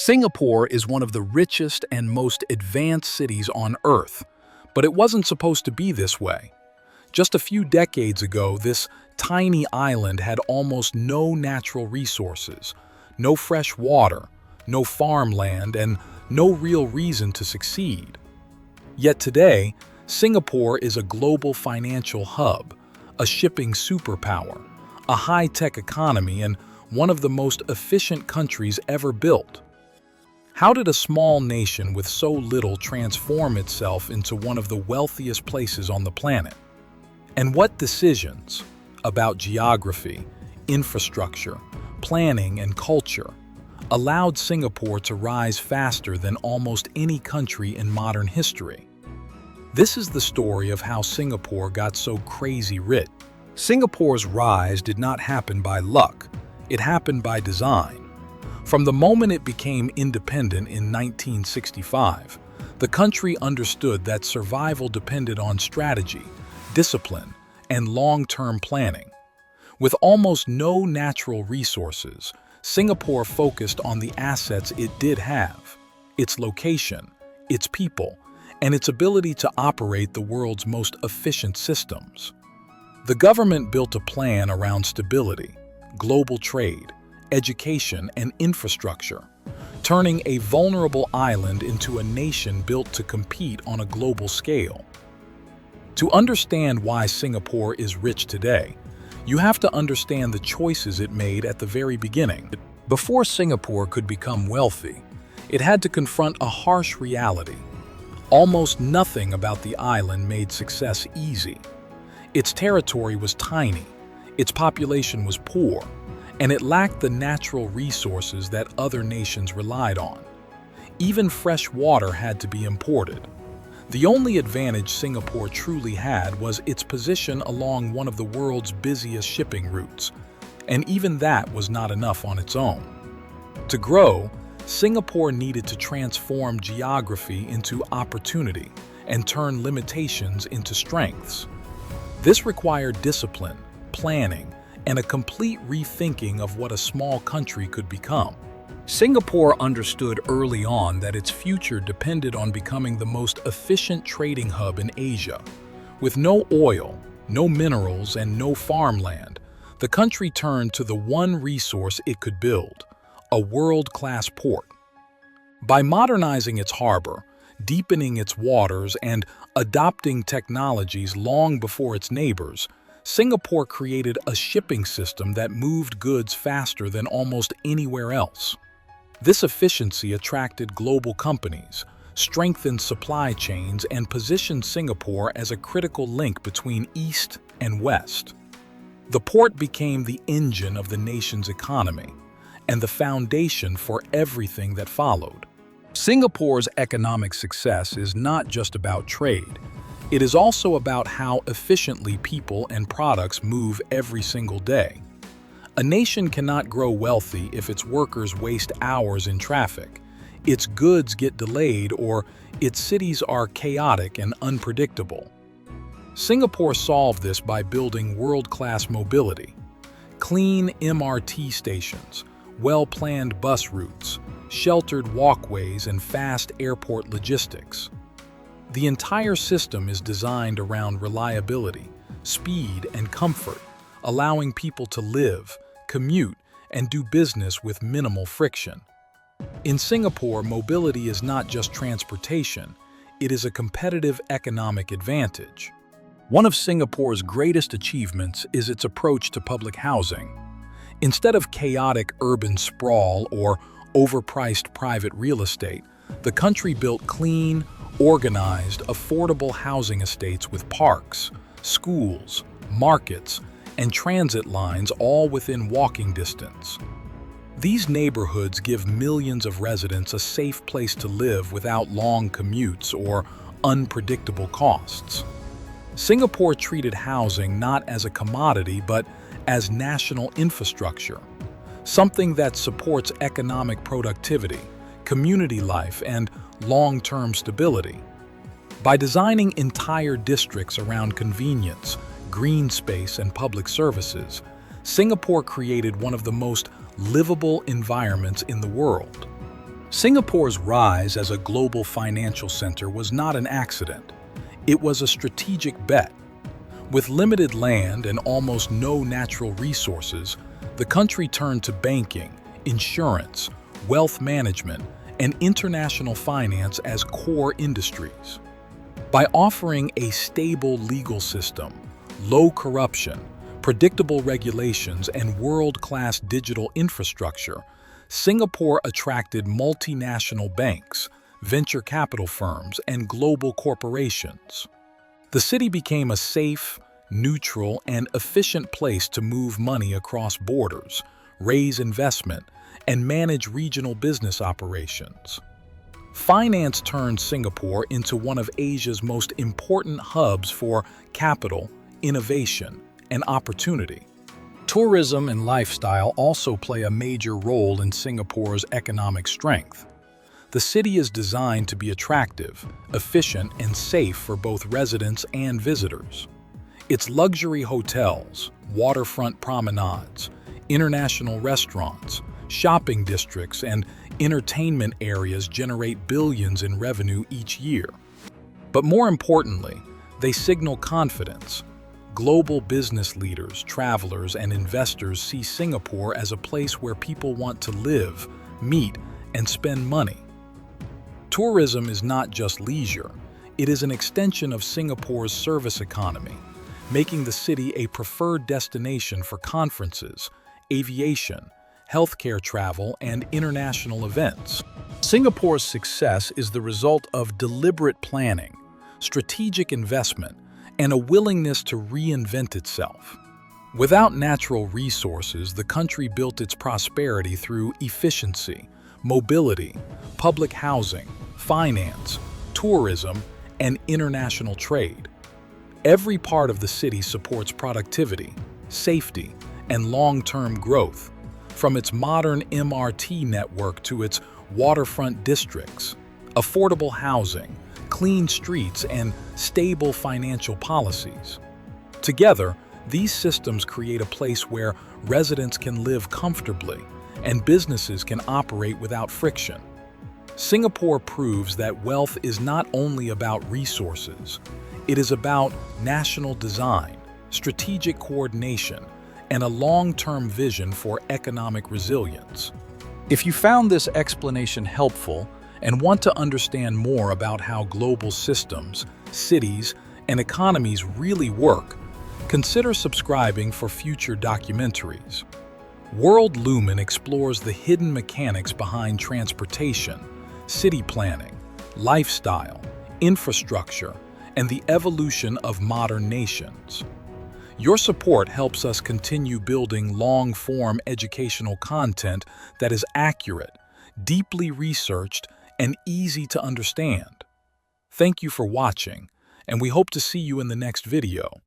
Singapore is one of the richest and most advanced cities on Earth, but it wasn't supposed to be this way. Just a few decades ago, this tiny island had almost no natural resources, no fresh water, no farmland, and no real reason to succeed. Yet today, Singapore is a global financial hub, a shipping superpower, a high-tech economy, and one of the most efficient countries ever built. How did a small nation with so little transform itself into one of the wealthiest places on the planet? And what decisions about geography, infrastructure, planning, and culture allowed Singapore to rise faster than almost any country in modern history? This is the story of how Singapore got so crazy rich. Singapore's rise did not happen by luck, it happened by design. From the moment it became independent in 1965, the country understood that survival depended on strategy, discipline, and long-term planning. With almost no natural resources, Singapore focused on the assets it did have: its location, its people, and its ability to operate the world's most efficient systems. The government built a plan around stability, global trade, education, and infrastructure, turning a vulnerable island into a nation built to compete on a global scale. To understand why Singapore is rich today, you have to understand the choices it made at the very beginning. Before Singapore could become wealthy, it had to confront a harsh reality. Almost nothing about the island made success easy. Its territory was tiny, its population was poor, and it lacked the natural resources that other nations relied on. Even fresh water had to be imported. The only advantage Singapore truly had was its position along one of the world's busiest shipping routes, and even that was not enough on its own. To grow, Singapore needed to transform geography into opportunity and turn limitations into strengths. This required discipline, planning, and a complete rethinking of what a small country could become. Singapore understood early on that its future depended on becoming the most efficient trading hub in Asia. With no oil, no minerals, and no farmland, the country turned to the one resource it could build: a world-class port. By modernizing its harbor, deepening its waters, and adopting technologies long before its neighbors, Singapore created a shipping system that moved goods faster than almost anywhere else. This efficiency attracted global companies, strengthened supply chains, and positioned Singapore as a critical link between East and West. The port became the engine of the nation's economy and the foundation for everything that followed. Singapore's economic success is not just about trade. It is also about how efficiently people and products move every single day. A nation cannot grow wealthy if its workers waste hours in traffic, its goods get delayed, or its cities are chaotic and unpredictable. Singapore solved this by building world-class mobility: clean MRT stations, well-planned bus routes, sheltered walkways, and fast airport logistics. The entire system is designed around reliability, speed, and comfort, allowing people to live, commute, and do business with minimal friction. In Singapore, mobility is not just transportation, it is a competitive economic advantage. One of Singapore's greatest achievements is its approach to public housing. Instead of chaotic urban sprawl or overpriced private real estate, the country built clean, organized, affordable housing estates with parks, schools, markets, and transit lines all within walking distance. These neighborhoods give millions of residents a safe place to live without long commutes or unpredictable costs. Singapore treated housing not as a commodity but as national infrastructure, something that supports economic productivity, community life, and long-term stability. By designing entire districts around convenience, green space, and public services, Singapore created one of the most livable environments in the world. Singapore's rise as a global financial center was not an accident. It was a strategic bet. With limited land and almost no natural resources, the country turned to banking, insurance, wealth management, and international finance as core industries. By offering a stable legal system, low corruption, predictable regulations, and world-class digital infrastructure, Singapore attracted multinational banks, venture capital firms, and global corporations. The city became a safe, neutral, and efficient place to move money across borders, raise investment, and manage regional business operations. Finance turned Singapore into one of Asia's most important hubs for capital, innovation, and opportunity. Tourism and lifestyle also play a major role in Singapore's economic strength. The city is designed to be attractive, efficient, and safe for both residents and visitors. Its luxury hotels, waterfront promenades, international restaurants, shopping districts, and entertainment areas generate billions in revenue each year. But more importantly, they signal confidence. Global business leaders, travelers, and investors see Singapore as a place where people want to live, meet, and spend money. Tourism is not just leisure, it is an extension of Singapore's service economy, making the city a preferred destination for conferences, aviation, healthcare travel, and international events. Singapore's success is the result of deliberate planning, strategic investment, and a willingness to reinvent itself. Without natural resources, the country built its prosperity through efficiency, mobility, public housing, finance, tourism, and international trade. Every part of the city supports productivity, safety, and long-term growth, from its modern MRT network to its waterfront districts. Affordable housing, clean streets, and stable financial policies. Together, these systems create a place where residents can live comfortably and businesses can operate without friction. Singapore proves that wealth is not only about resources, it is about national design, strategic coordination, and a long-term vision for economic resilience. If you found this explanation helpful and want to understand more about how global systems, cities, and economies really work, consider subscribing for future documentaries. WorldLumen explores the hidden mechanics behind transportation, city planning, lifestyle, infrastructure, and the evolution of modern nations. Your support helps us continue building long-form educational content that is accurate, deeply researched, and easy to understand. Thank you for watching, and we hope to see you in the next video.